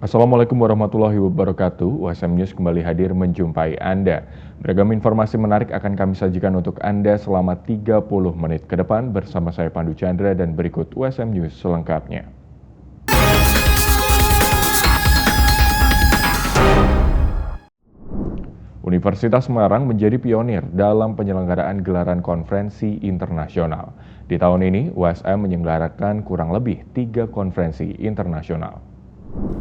Assalamualaikum warahmatullahi wabarakatuh. USM News kembali hadir menjumpai Anda. Beragam informasi menarik akan kami sajikan untuk Anda selama 30 menit ke depan bersama saya Pandu Chandra dan berikut USM News selengkapnya. Universitas Semarang menjadi pionir dalam penyelenggaraan gelaran konferensi internasional. Di tahun ini, USM menyelenggarakan kurang lebih 3 konferensi internasional.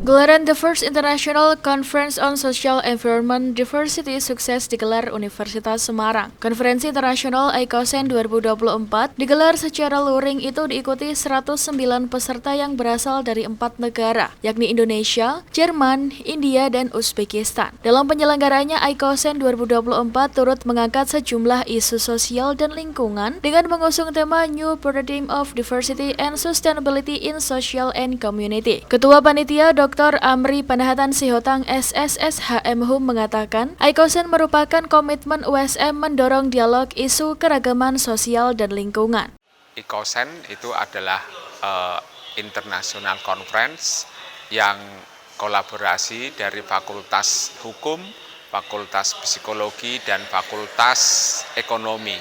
Gelaran The First International Conference on Social Environment Diversity sukses digelar Universitas Semarang. Konferensi Internasional ICOSEN 2024 digelar secara luring, itu diikuti 109 peserta yang berasal dari 4 negara, yakni Indonesia, Jerman, India, dan Uzbekistan. Dalam penyelenggaranya, ICOSEN 2024 turut mengangkat sejumlah isu sosial dan lingkungan dengan mengusung tema New Paradigm of Diversity and Sustainability in Social and Community. Ketua Panitia Dr. Amri Panahatan Sihotang SSSHM HUM mengatakan, ICOSEN merupakan komitmen USM mendorong dialog isu keragaman sosial dan lingkungan. ICOSEN itu adalah international conference yang kolaborasi dari Fakultas Hukum, Fakultas Psikologi, dan Fakultas Ekonomi,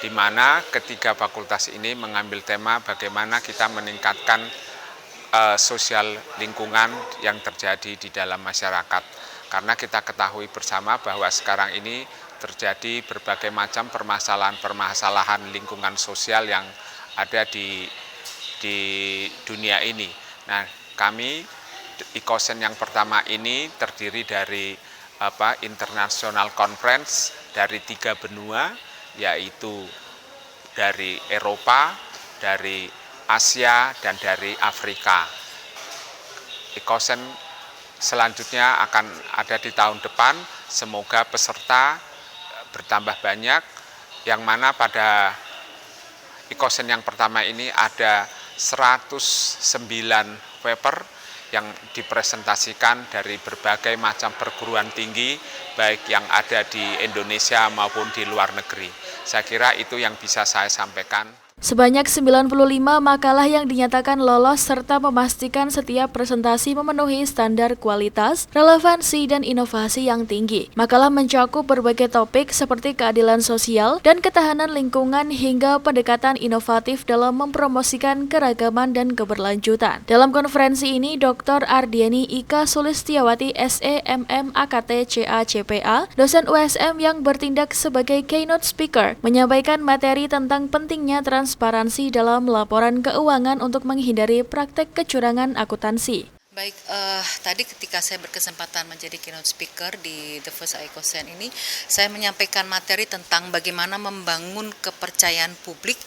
di mana ketiga fakultas ini mengambil tema bagaimana kita meningkatkan sosial lingkungan yang terjadi di dalam masyarakat. Karena kita ketahui bersama bahwa sekarang ini terjadi berbagai macam permasalahan lingkungan sosial yang ada di dunia ini. Nah, kami ICOSEN yang pertama ini terdiri dari International Conference dari 3 benua, yaitu dari Eropa, dari Asia, dan dari Afrika. ICOSEN selanjutnya akan ada di tahun depan, semoga peserta bertambah banyak, yang mana pada ICOSEN yang pertama ini ada 109 paper yang dipresentasikan dari berbagai macam perguruan tinggi, baik yang ada di Indonesia maupun di luar negeri. Saya kira itu yang bisa saya sampaikan. Sebanyak 95 makalah yang dinyatakan lolos serta memastikan setiap presentasi memenuhi standar kualitas, relevansi, dan inovasi yang tinggi. Makalah mencakup berbagai topik seperti keadilan sosial dan ketahanan lingkungan hingga pendekatan inovatif dalam mempromosikan keragaman dan keberlanjutan. Dalam konferensi ini, Dr. Ardiani Ika Sulistiawati SEMM AKT CA CPA, dosen USM yang bertindak sebagai keynote speaker, menyampaikan materi tentang pentingnya transparansi dalam laporan keuangan untuk menghindari praktek kecurangan akuntansi. Baik, tadi ketika saya berkesempatan menjadi keynote speaker di The First ICOSEN ini, saya menyampaikan materi tentang bagaimana membangun kepercayaan publik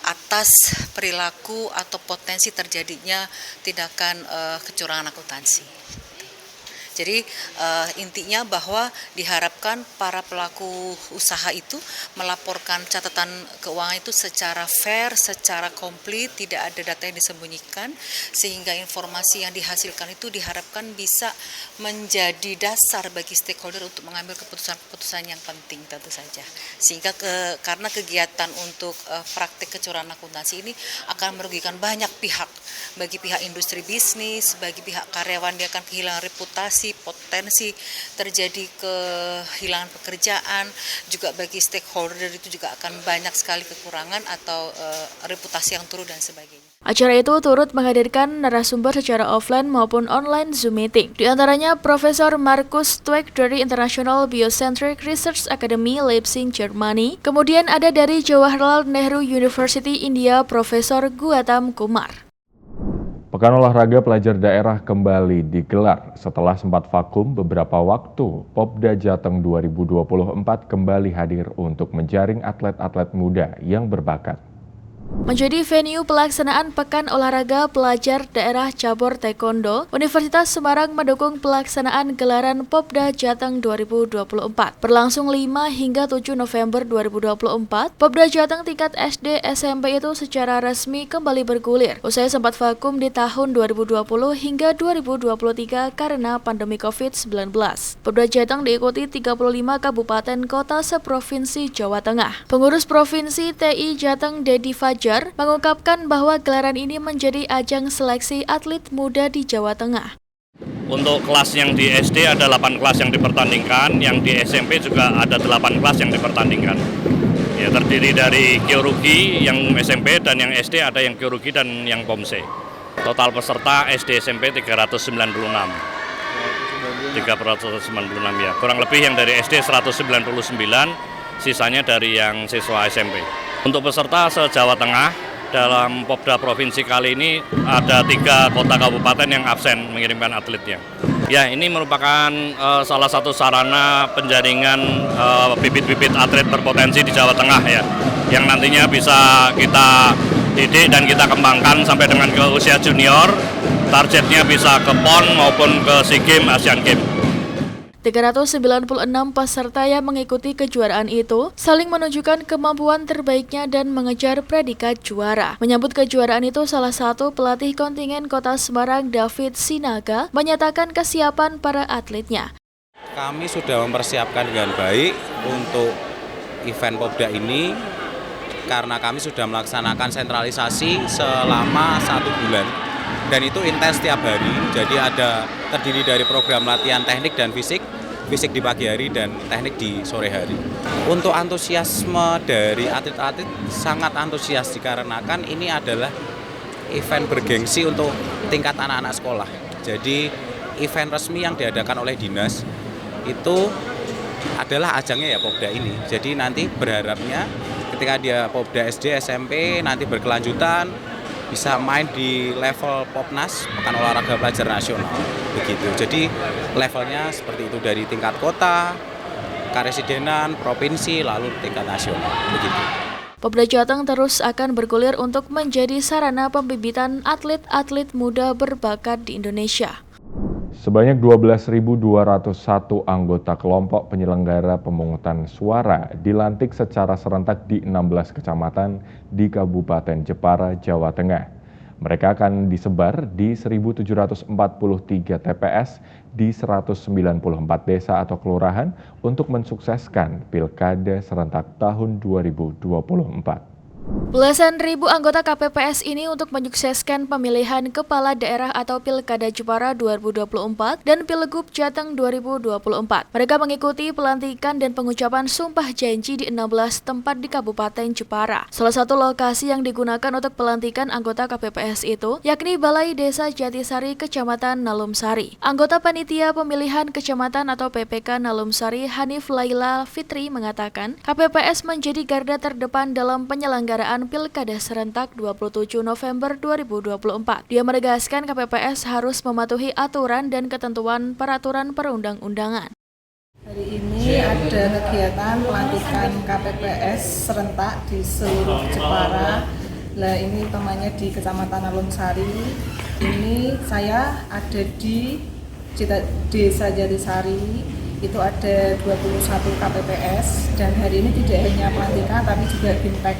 atas perilaku atau potensi terjadinya tindakan kecurangan akuntansi. Jadi intinya bahwa diharapkan para pelaku usaha itu melaporkan catatan keuangan itu secara fair, secara komplit, tidak ada data yang disembunyikan, sehingga informasi yang dihasilkan itu diharapkan bisa menjadi dasar bagi stakeholder untuk mengambil keputusan-keputusan yang penting tentu saja. Sehingga karena kegiatan untuk praktik kecurangan akuntansi ini akan merugikan banyak pihak, bagi pihak industri bisnis, bagi pihak karyawan dia akan kehilangan reputasi, potensi terjadi kehilangan pekerjaan, juga bagi stakeholder itu juga akan banyak sekali kekurangan atau reputasi yang turun dan sebagainya. Acara itu turut menghadirkan narasumber secara offline maupun online Zoom meeting. Di antaranya Profesor Markus Tweck dari International Biocentric Research Academy Leipzig, Germany. Kemudian ada dari Jawaharlal Nehru University India, Profesor Gautam Kumar. Pekan Olahraga Pelajar Daerah kembali digelar setelah sempat vakum beberapa waktu. Popda Jateng 2024 kembali hadir untuk menjaring atlet-atlet muda yang berbakat. Menjadi venue pelaksanaan Pekan Olahraga Pelajar Daerah Cabur Taekwondo, Universitas Semarang mendukung pelaksanaan gelaran Popda Jateng 2024. Berlangsung 5 hingga 7 November 2024, Popda Jateng tingkat SD SMP itu secara resmi kembali bergulir. Usai sempat vakum di tahun 2020 hingga 2023 karena pandemi COVID-19. Popda Jateng diikuti 35 kabupaten kota seprovinsi Jawa Tengah. Pengurus Provinsi TI Jateng Dedi Fajar mengungkapkan bahwa gelaran ini menjadi ajang seleksi atlet muda di Jawa Tengah. Untuk kelas yang di SD ada 8 kelas yang dipertandingkan, yang di SMP juga ada 8 kelas yang dipertandingkan. Ya, terdiri dari geologi yang SMP dan yang SD ada yang geologi dan yang POMSE. Total peserta SD SMP 396 ya. Kurang lebih yang dari SD 199, sisanya dari yang siswa SMP. Untuk peserta se-Jawa Tengah, dalam Popda Provinsi kali ini ada 3 kota kabupaten yang absen mengirimkan atletnya. Ya, ini merupakan salah satu sarana penjaringan bibit-bibit atlet berpotensi di Jawa Tengah ya, yang nantinya bisa kita didik dan kita kembangkan sampai dengan ke usia junior. Targetnya bisa ke PON maupun ke SEA Games, Asian Games. 396 peserta yang mengikuti kejuaraan itu saling menunjukkan kemampuan terbaiknya dan mengejar predikat juara. Menyambut kejuaraan itu, salah satu pelatih kontingen Kota Semarang, David Sinaga, menyatakan kesiapan para atletnya. Kami sudah mempersiapkan dengan baik untuk event Popda ini karena kami sudah melaksanakan sentralisasi selama 1 bulan. Dan itu intens setiap hari, jadi terdiri dari program latihan teknik dan fisik di pagi hari dan teknik di sore hari. Untuk antusiasme dari atlet-atlet sangat antusias dikarenakan ini adalah event bergengsi untuk tingkat anak-anak sekolah. Jadi event resmi yang diadakan oleh dinas itu adalah ajangnya ya Popda ini. Jadi nanti berharapnya ketika dia Popda SD, SMP nanti berkelanjutan bisa main di level Popnas, Pekan Olahraga Pelajar Nasional, begitu. Jadi levelnya seperti itu dari tingkat kota, karesidenan, provinsi, lalu tingkat nasional, begitu. Popda Jateng terus akan bergulir untuk menjadi sarana pembibitan atlet-atlet muda berbakat di Indonesia. Sebanyak 12.201 anggota kelompok penyelenggara pemungutan suara dilantik secara serentak di 16 kecamatan di Kabupaten Jepara, Jawa Tengah. Mereka akan disebar di 1.743 TPS di 194 desa atau kelurahan untuk mensukseskan Pilkada serentak tahun 2024. Belasan ribu anggota KPPS ini untuk menyukseskan pemilihan Kepala Daerah atau Pilkada Jepara 2024 dan Pilgub Jateng 2024. Mereka mengikuti pelantikan dan pengucapan sumpah janji di 16 tempat di Kabupaten Jepara. Salah satu lokasi yang digunakan untuk pelantikan anggota KPPS itu yakni Balai Desa Jatisari, Kecamatan Nalumsari. Anggota Panitia Pemilihan Kecamatan atau PPK Nalumsari, Hanif Laila Fitri, mengatakan KPPS menjadi garda terdepan dalam penyelenggaraan Pilkada serentak 27 November 2024. Dia menegaskan KPPS harus mematuhi aturan dan ketentuan peraturan perundang-undangan. Hari ini ada kegiatan pelantikan KPPS serentak di seluruh Jepara. Nah, ini utamanya di Kecamatan Nalumsari. Ini saya ada di Desa Jatisari. Itu ada 21 KPPS dan hari ini tidak hanya pelantikan tapi juga BIMTEK.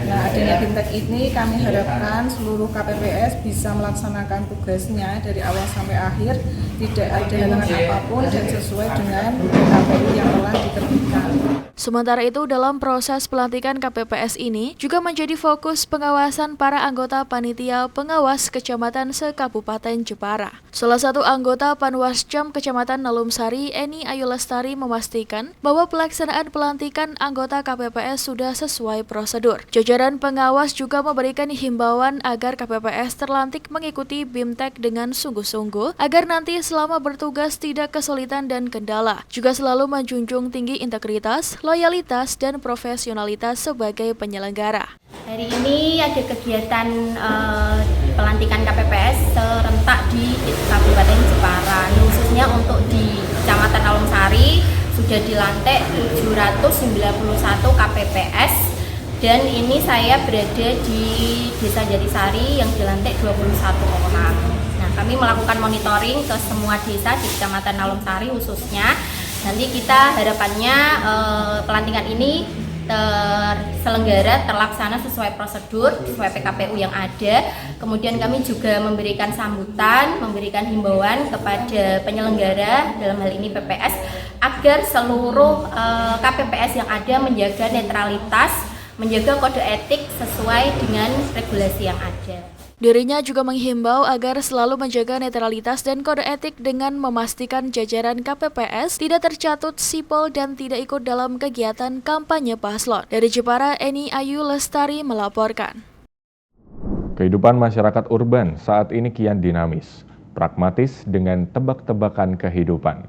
Nah, adanya BIMTEK ini kami harapkan seluruh KPPS bisa melaksanakan tugasnya dari awal sampai akhir, tidak ada halangan apapun dan sesuai dengan KPU yang telah diterbitkan. Sementara itu, dalam proses pelantikan KPPS ini juga menjadi fokus pengawasan para anggota panitia pengawas kecamatan se-Kabupaten Jepara. Salah satu anggota Panwascam Kecamatan Nalumsari, Eni Ayu Lestari, memastikan bahwa pelaksanaan pelantikan anggota KPPS sudah sesuai prosedur. Jajaran pengawas juga memberikan himbauan agar KPPS terlantik mengikuti BIMTEK dengan sungguh-sungguh agar nanti selama bertugas tidak kesulitan dan kendala. Juga selalu menjunjung tinggi integritas, loyalitas, dan profesionalitas sebagai penyelenggara. Hari ini ada kegiatan pelantikan KPPS serentak di Kabupaten Jepara, khususnya untuk di Kecamatan Nalumsari sudah dilantik 791 KPPS dan ini saya berada di Desa Jatisari yang dilantik 21 orang. Nah, kami melakukan monitoring ke semua desa di Kecamatan Nalumsari khususnya. Nanti kita harapannya pelantikan ini terlaksana sesuai prosedur, sesuai PKPU yang ada. Kemudian kami juga memberikan sambutan, memberikan himbauan kepada penyelenggara, dalam hal ini PPS, agar seluruh KPPS yang ada menjaga netralitas, menjaga kode etik sesuai dengan regulasi yang ada. Dirinya juga menghimbau agar selalu menjaga netralitas dan kode etik dengan memastikan jajaran KPPS tidak tercatut sipol dan tidak ikut dalam kegiatan kampanye paslon. Dari Jepara, Eni Ayu Lestari melaporkan. Kehidupan masyarakat urban saat ini kian dinamis, pragmatis dengan tebak-tebakan kehidupan.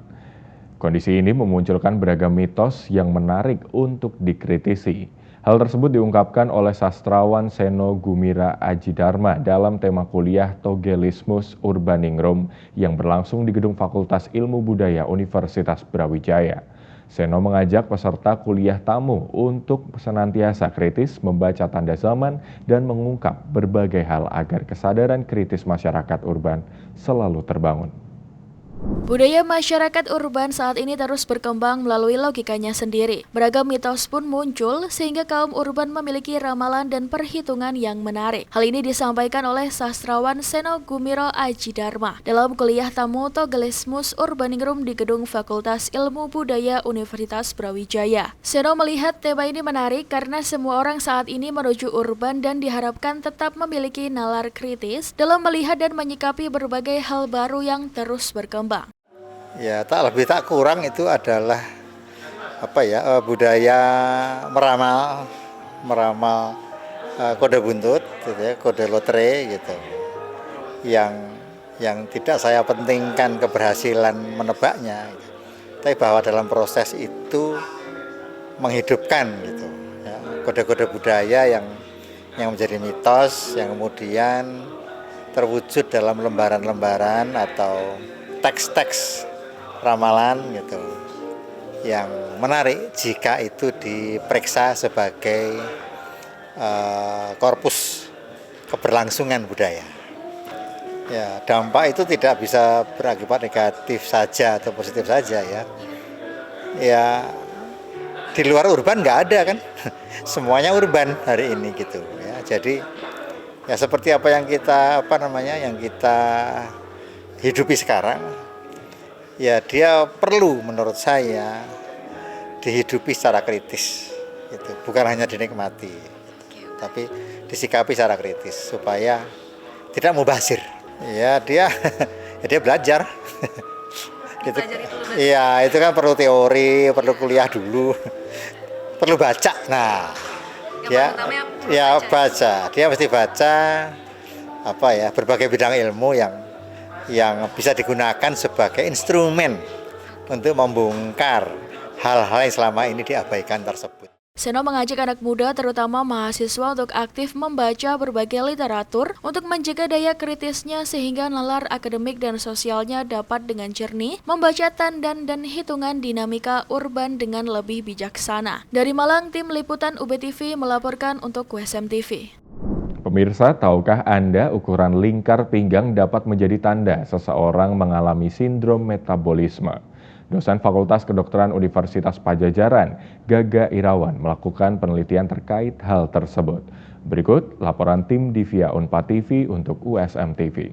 Kondisi ini memunculkan beragam mitos yang menarik untuk dikritisi. Hal tersebut diungkapkan oleh sastrawan Seno Gumira Ajidharma dalam tema kuliah Togelismus Urbaningrum yang berlangsung di Gedung Fakultas Ilmu Budaya Universitas Brawijaya. Seno mengajak peserta kuliah tamu untuk senantiasa kritis membaca tanda zaman dan mengungkap berbagai hal agar kesadaran kritis masyarakat urban selalu terbangun. Budaya masyarakat urban saat ini terus berkembang melalui logikanya sendiri. Beragam mitos pun muncul sehingga kaum urban memiliki ramalan dan perhitungan yang menarik. Hal ini disampaikan oleh sastrawan Seno Gumira Ajidharma dalam kuliah tamu Togelismus Urbaningrum di Gedung Fakultas Ilmu Budaya Universitas Brawijaya. Seno melihat tema ini menarik karena semua orang saat ini menuju urban dan diharapkan tetap memiliki nalar kritis dalam melihat dan menyikapi berbagai hal baru yang terus berkembang. Ya, tak lebih tak kurang itu adalah budaya meramal kode buntut, gitu ya, kode lotre gitu. Yang tidak saya pentingkan keberhasilan menebaknya, gitu. Tapi bahwa dalam proses itu menghidupkan gitu, ya, kode-kode budaya yang menjadi mitos yang kemudian terwujud dalam lembaran-lembaran atau teks-teks ramalan gitu yang menarik jika itu diperiksa sebagai korpus keberlangsungan budaya. Ya, dampak itu tidak bisa berakibat negatif saja atau positif saja ya. Ya, di luar urban nggak ada kan, semuanya urban hari ini gitu ya. Jadi ya seperti apa yang kita yang kita hidupi sekarang. Ya, dia perlu menurut saya dihidupi secara kritis, gitu. Bukan hanya dinikmati, gitu. Tapi disikapi secara kritis supaya tidak mubazir. Ya, dia belajar. Gitu. Iya, itu kan perlu teori, perlu kuliah dulu, perlu baca. Nah, dia baca. Dia mesti baca berbagai bidang ilmu yang bisa digunakan sebagai instrumen untuk membongkar hal-hal yang selama ini diabaikan tersebut. Seno mengajak anak muda terutama mahasiswa untuk aktif membaca berbagai literatur untuk menjaga daya kritisnya sehingga nalar akademik dan sosialnya dapat dengan jernih membaca tandan dan hitungan dinamika urban dengan lebih bijaksana. Dari Malang, tim liputan UBTV melaporkan untuk USM TV. Pemirsa, tahukah Anda ukuran lingkar pinggang dapat menjadi tanda seseorang mengalami sindrom metabolisme? Dosen Fakultas Kedokteran Universitas Padjadjaran, Gaga Irawan, melakukan penelitian terkait hal tersebut. Berikut laporan tim Divia Unpad TV untuk USM TV.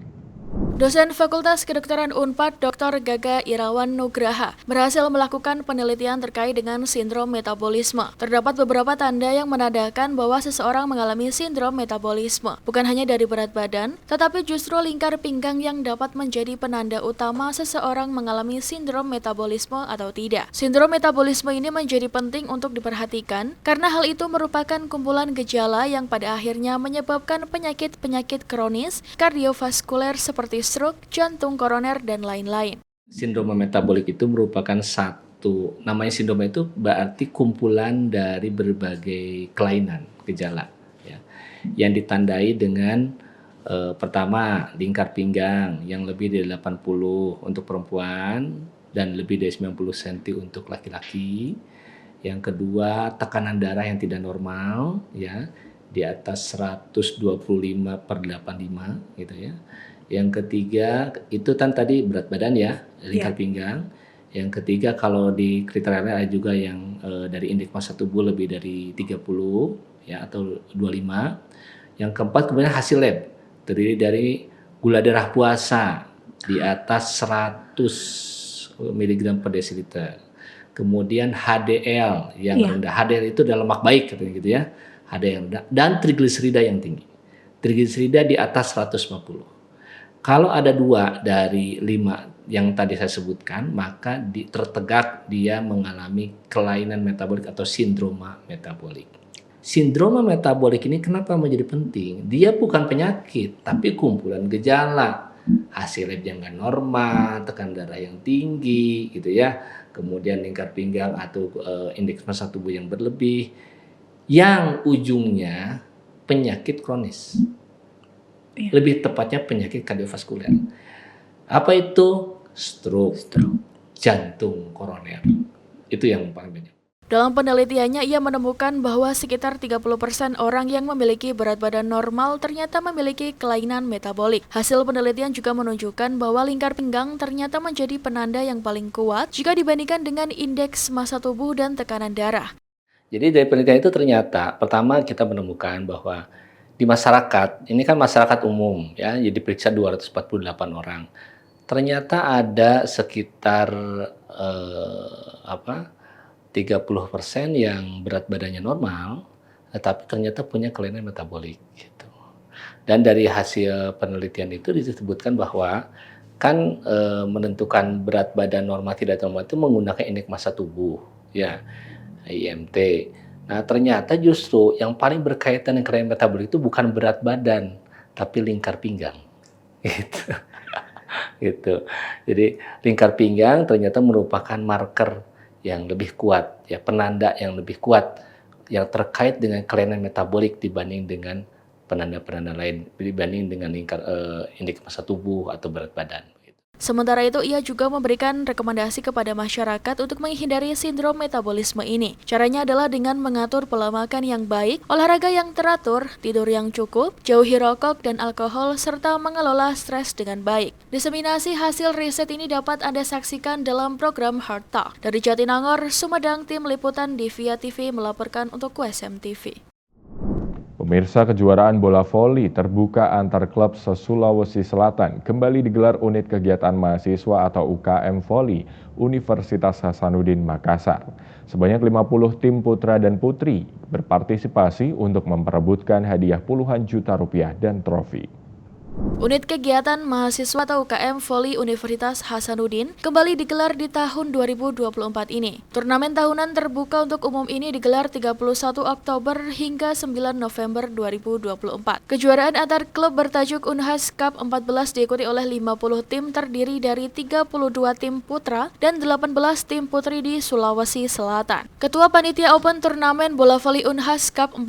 Dosen Fakultas Kedokteran Unpad Dr. Gaga Irawan Nugraha berhasil melakukan penelitian terkait dengan sindrom metabolisme. Terdapat beberapa tanda yang menandakan bahwa seseorang mengalami sindrom metabolisme. Bukan hanya dari berat badan, tetapi justru lingkar pinggang yang dapat menjadi penanda utama seseorang mengalami sindrom metabolisme atau tidak. Sindrom metabolisme ini menjadi penting untuk diperhatikan karena hal itu merupakan kumpulan gejala yang pada akhirnya menyebabkan penyakit-penyakit kronis kardiovaskuler seperti stroke, jantung koroner, dan lain-lain. Sindrom metabolik itu merupakan namanya sindrom itu berarti kumpulan dari berbagai kelainan, gejala. Ya, yang ditandai dengan pertama, lingkar pinggang yang lebih dari 80 untuk perempuan dan lebih dari 90 cm untuk laki-laki. Yang kedua, tekanan darah yang tidak normal, ya, di atas 125/85 gitu ya. Yang ketiga itu kan tadi berat badan ya, lingkar pinggang. Yang ketiga kalau di kriteria ada juga yang dari indeks massa tubuh lebih dari 30 ya atau 25. Yang keempat kemudian hasil lab terdiri dari gula darah puasa di atas 100 mg per desiliter. Kemudian HDL yang rendah. HDL itu adalah lemak baik katanya gitu ya. HDL rendah dan trigliserida yang tinggi. trigliserida di atas 150. Kalau ada 2 dari 5 yang tadi saya sebutkan, maka tertegak dia mengalami kelainan metabolik atau sindroma metabolik. Sindroma metabolik ini kenapa menjadi penting? Dia bukan penyakit, tapi kumpulan gejala. Hasil lab yang nggak normal, tekanan darah yang tinggi, gitu ya. Kemudian lingkar pinggang atau indeks massa tubuh yang berlebih, yang ujungnya penyakit kronis. Lebih tepatnya penyakit kardiovaskuler. Apa itu? Stroke. Jantung koroner. Itu yang paling banyak. Dalam penelitiannya, ia menemukan bahwa sekitar 30% orang yang memiliki berat badan normal ternyata memiliki kelainan metabolik. Hasil penelitian juga menunjukkan bahwa lingkar pinggang ternyata menjadi penanda yang paling kuat jika dibandingkan dengan indeks massa tubuh dan tekanan darah. Jadi dari penelitian itu ternyata, pertama kita menemukan bahwa di masyarakat, ini kan masyarakat umum, ya, jadi diperiksa 248 orang. Ternyata ada sekitar 30% yang berat badannya normal, tetapi ternyata punya kelainan metabolik. Gitu. Dan dari hasil penelitian itu disebutkan bahwa kan menentukan berat badan normal tidak normal itu menggunakan indeks massa tubuh, ya, IMT. Nah ternyata justru yang paling berkaitan dengan kelainan metabolik itu bukan berat badan, tapi lingkar pinggang. Gitu. Gitu. Jadi lingkar pinggang ternyata merupakan marker yang lebih kuat, ya, penanda yang lebih kuat yang terkait dengan kelainan metabolik dibanding dengan penanda-penanda lain, dibanding dengan indeks massa tubuh atau berat badan. Sementara itu, ia juga memberikan rekomendasi kepada masyarakat untuk menghindari sindrom metabolisme ini. Caranya adalah dengan mengatur pola makan yang baik, olahraga yang teratur, tidur yang cukup, jauhi rokok dan alkohol, serta mengelola stres dengan baik. Diseminasi hasil riset ini dapat Anda saksikan dalam program Heart Talk. Dari Jatinangor, Sumedang, Tim Liputan Divia TV melaporkan untuk USM TV. Pemirsa, kejuaraan bola voli terbuka antar klub se-Sulawesi Selatan kembali digelar unit kegiatan mahasiswa atau UKM Voli Universitas Hasanuddin Makassar. Sebanyak 50 tim putra dan putri berpartisipasi untuk memperebutkan hadiah puluhan juta rupiah dan trofi. Unit kegiatan mahasiswa atau UKM Voli Universitas Hasanuddin kembali digelar di tahun 2024 ini. Turnamen tahunan terbuka untuk umum ini digelar 31 Oktober hingga 9 November 2024. Kejuaraan antar klub bertajuk Unhas Cup 14 diikuti oleh 50 tim terdiri dari 32 tim putra dan 18 tim putri di Sulawesi Selatan. Ketua Panitia Open Turnamen Bola Voli Unhas Cup 14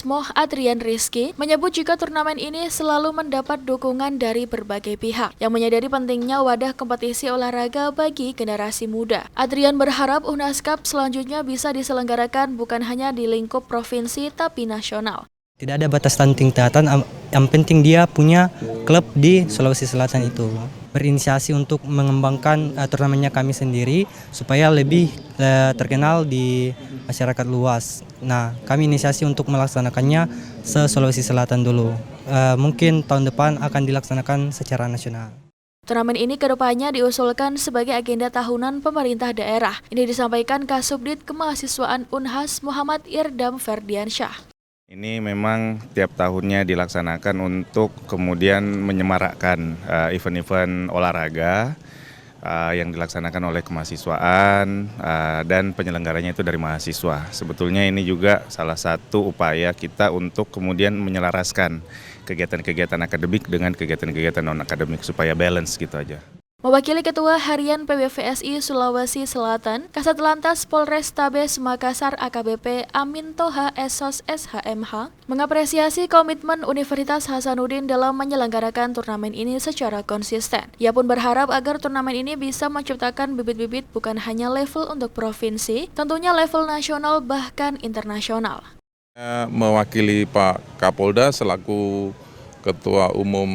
Moh Adrian Rizky menyebut jika turnamen ini selalu mendapat dukungan dari berbagai pihak yang menyadari pentingnya wadah kompetisi olahraga bagi generasi muda. Adrian berharap Unhas Cup selanjutnya bisa diselenggarakan bukan hanya di lingkup provinsi tapi nasional. Tidak ada batasan tingkatan, yang penting dia punya klub di Sulawesi Selatan itu. Berinisiasi untuk mengembangkan turnamennya kami sendiri supaya lebih terkenal di masyarakat luas. Nah, kami inisiasi untuk melaksanakannya se-Sulawesi Selatan dulu. Mungkin tahun depan akan dilaksanakan secara nasional. Turnamen ini kedepannya diusulkan sebagai agenda tahunan pemerintah daerah. Ini disampaikan Kasubdit Kemahasiswaan Unhas Muhammad Irdam Ferdiansyah. Ini memang tiap tahunnya dilaksanakan untuk kemudian menyemarakkan event-event olahraga yang dilaksanakan oleh kemahasiswaan dan penyelenggaranya itu dari mahasiswa. Sebetulnya ini juga salah satu upaya kita untuk kemudian menyelaraskan kegiatan-kegiatan akademik dengan kegiatan-kegiatan non-akademik supaya balance gitu aja. Mewakili Ketua Harian PBVSI Sulawesi Selatan, Kasat Lantas Polrestabes Makassar AKBP Amin Toha Esos SHMH, mengapresiasi komitmen Universitas Hasanuddin dalam menyelenggarakan turnamen ini secara konsisten. Ia pun berharap agar turnamen ini bisa menciptakan bibit-bibit bukan hanya level untuk provinsi, tentunya level nasional bahkan internasional. Mewakili Pak Kapolda selaku Ketua Umum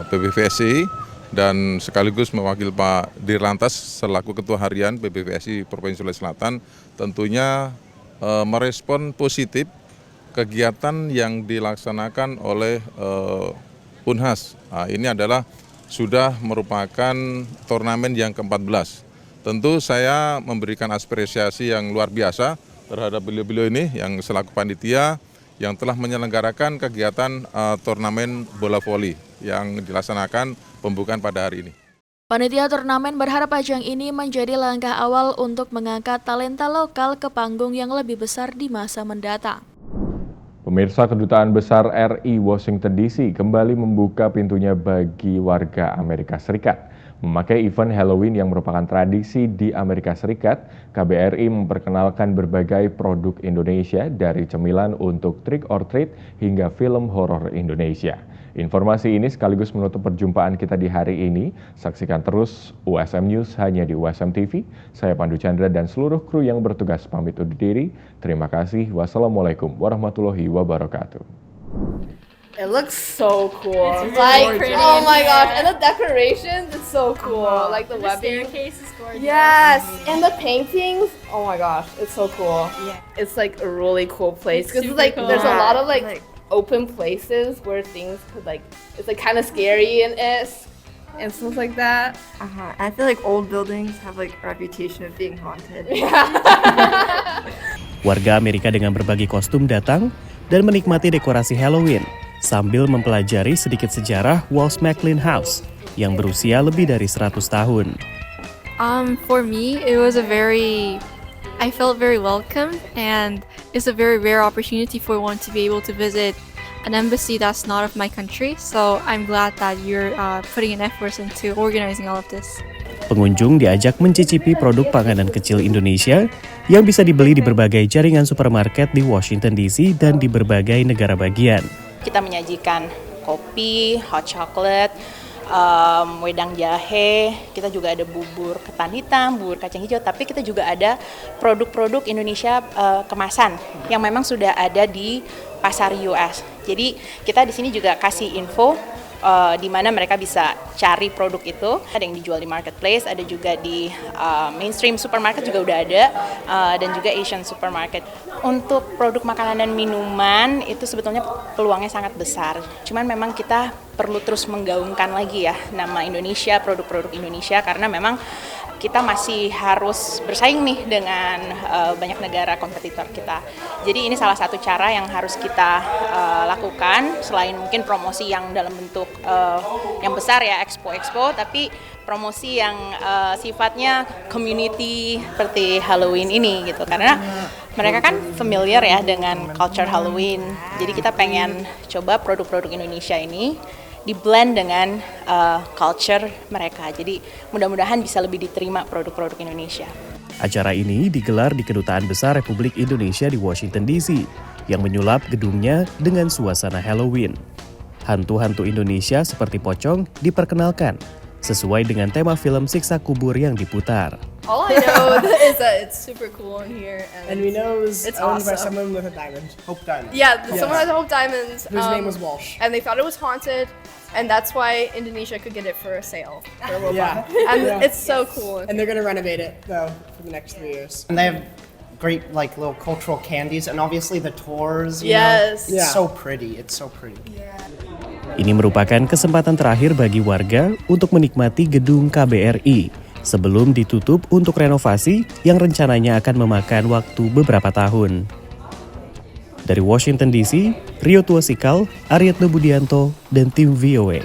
PBVSI dan sekaligus mewakili Pak Dirlantas selaku Ketua Harian PBVSI Provinsi Sulawesi Selatan tentunya merespon positif kegiatan yang dilaksanakan oleh Unhas. Nah, ini adalah sudah merupakan turnamen yang ke-14. Tentu saya memberikan apresiasi yang luar biasa terhadap beliau-beliau ini yang selaku panitia yang telah menyelenggarakan kegiatan turnamen bola voli yang dilaksanakan pembukaan pada hari ini. Panitia turnamen berharap ajang ini menjadi langkah awal untuk mengangkat talenta lokal ke panggung yang lebih besar di masa mendatang. Pemirsa, Kedutaan Besar RI Washington DC kembali membuka pintunya bagi warga Amerika Serikat. Memakai event Halloween yang merupakan tradisi di Amerika Serikat, KBRI memperkenalkan berbagai produk Indonesia dari cemilan untuk trick or treat hingga film horor Indonesia. Informasi ini sekaligus menutup perjumpaan kita di hari ini. Saksikan terus USM News hanya di USM TV. Saya Pandu Chandra dan seluruh kru yang bertugas pamit undur diri. Terima kasih. Wassalamualaikum warahmatullahi wabarakatuh. It looks so cool. It's really oh my gosh, and the decorations, it's so cool. Like the webbing. Staircase is gorgeous. Yes, and the paintings. Oh my gosh, it's so cool. Yeah. It's like a really cool place because It's like super there's a cool. lot of like open places where things could like it's like kind of scary and stuff like that. I feel like old buildings have like a reputation of being haunted. Warga Amerika dengan berbagai kostum datang dan menikmati dekorasi Halloween sambil mempelajari sedikit sejarah Walls McLean House yang berusia lebih dari 100 tahun. For me, I felt very welcome, and it's a very rare opportunity for one to be able to visit an embassy that's not of my country. So I'm glad that you're putting an effort into organizing all of this. Pengunjung diajak mencicipi produk panganan kecil Indonesia yang bisa dibeli di berbagai jaringan supermarket di Washington DC dan di berbagai negara bagian. Kita menyajikan kopi, hot chocolate, wedang jahe, kita juga ada bubur ketan hitam, bubur kacang hijau, tapi kita juga ada produk-produk Indonesia kemasan yang memang sudah ada di pasar US. Jadi kita di sini juga kasih info di mana mereka bisa cari produk itu. Ada yang dijual di marketplace, ada juga di mainstream supermarket juga udah ada, dan juga Asian supermarket. Untuk produk makanan dan minuman itu sebetulnya peluangnya sangat besar. Cuman memang kita perlu terus menggaungkan lagi ya nama Indonesia, produk-produk Indonesia, karena memang kita masih harus bersaing nih dengan banyak negara kompetitor kita. Jadi ini salah satu cara yang harus kita lakukan, selain mungkin promosi yang dalam bentuk yang besar ya, expo, tapi promosi yang sifatnya community seperti Halloween ini gitu. Karena mereka kan familiar ya dengan culture Halloween. Jadi kita pengen coba produk-produk Indonesia ini di-blend dengan culture mereka. Jadi mudah-mudahan bisa lebih diterima produk-produk Indonesia. Acara ini digelar di Kedutaan Besar Republik Indonesia di Washington DC yang menyulap gedungnya dengan suasana Halloween. Hantu-hantu Indonesia seperti pocong diperkenalkan sesuai dengan tema film Siksa Kubur yang diputar. All I know is that it's super cool in here, and we know it's owned by awesome. someone with a diamond, Hope Diamond. Yeah, someone has Hope Diamonds. Whose name was Walsh. And they thought it was haunted, and that's why Indonesia could get it for a sale. For a little Yeah. while. And Yeah. it's so cool. And they're going to renovate it, though, for the next 3 years. And they have great, like, little cultural candies, and obviously the tours. Yes. It's so pretty. It's so pretty. Ini merupakan kesempatan terakhir bagi warga untuk menikmati gedung KBRI sebelum ditutup untuk renovasi yang rencananya akan memakan waktu beberapa tahun. Dari Washington DC, Rio Tuasikal, Aryatno Budianto, dan tim VOA.